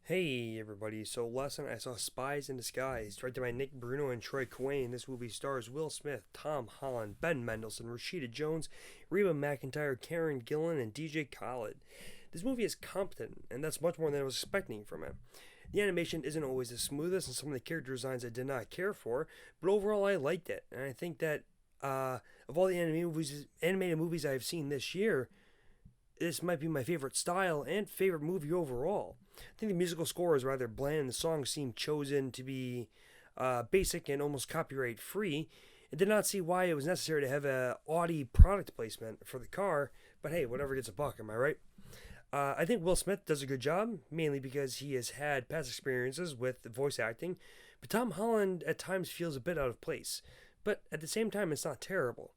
Hey everybody, so last night I saw Spies in Disguise, directed by Nick Bruno and Troy Quayne. This movie stars Will Smith, Tom Holland, Ben Mendelsohn, Rashida Jones, Reba McEntire, Karen Gillan, and DJ Khaled. This movie is competent, and that's much more than I was expecting from it. The animation isn't always the smoothest, and some of the character designs I did not care for, but overall I liked it, and I think that of all the animated movies I've seen this year, this might be my favorite style and favorite movie overall. I think the musical score is rather bland, and the songs seem chosen to be basic and almost copyright free. I did not see why it was necessary to have a Audi product placement for the car, but hey, whatever gets a buck, am I right? I think Will Smith does a good job, mainly because he has had past experiences with voice acting, but Tom Holland at times feels a bit out of place. But at the same time, it's not terrible.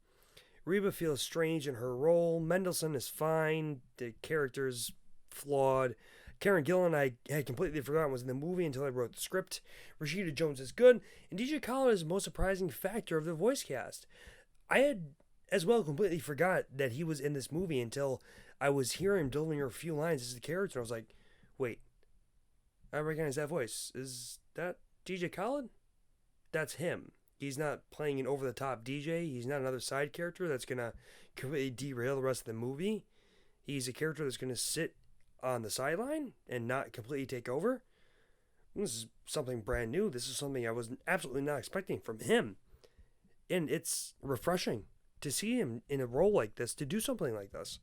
Reba feels strange in her role. Mendelsohn is fine. The character's flawed. Karen Gillan, I had completely forgotten was in the movie until I wrote the script. Rashida Jones is good. And DJ Khaled is the most surprising factor of the voice cast. I had as well completely forgot that he was in this movie until I was hearing him delivering a few lines as the character. I was like, wait, I recognize that voice. Is that DJ Khaled? That's him. He's not playing an over the top DJ. He's not another side character that's going to completely derail the rest of the movie. He's a character that's going to sit on the sideline and not completely take over. This is something brand new. This is something I was absolutely not expecting from him. And it's refreshing to see him in a role like this, to do something like this.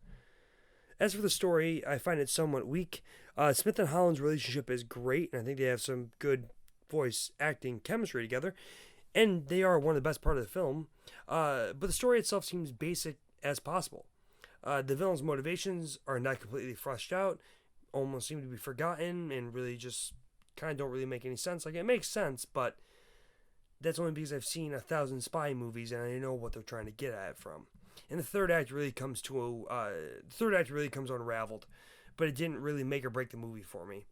As for the story, I find it somewhat weak. Smith and Holland's relationship is great, and I think they have some good voice acting chemistry together. And they are one of the best part of the film. But the story itself seems basic as possible. The villain's motivations are not completely fleshed out, almost seem to be forgotten, and really just kind of don't really make any sense. Like, it makes sense, but that's only because I've seen 1,000 spy movies and I know what they're trying to get at it from. And the third act really comes unraveled, but it didn't really make or break the movie for me.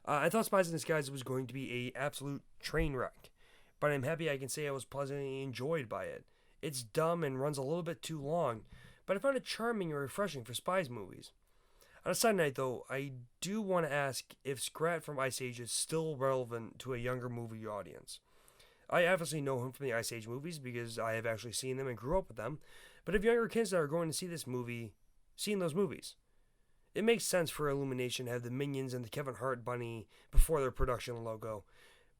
I thought Spies in Disguise was going to be a absolute train wreck, but I'm happy I can say I was pleasantly enjoyed by it. It's dumb and runs a little bit too long, but I found it charming and refreshing for Spies movies. On a side note, though, I do want to ask if Scrat from Ice Age is still relevant to a younger movie audience. I obviously know him from the Ice Age movies because I have actually seen them and grew up with them, but if younger kids that are going to see this movie, seen those movies, it makes sense for Illumination to have the Minions and the Kevin Hart bunny before their production logo.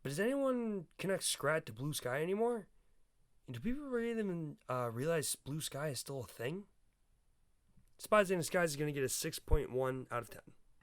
But does anyone connect Scrat to Blue Sky anymore? And do people really even realize Blue Sky is still a thing? Spies in Disguise is going to get a 6.1 out of 10.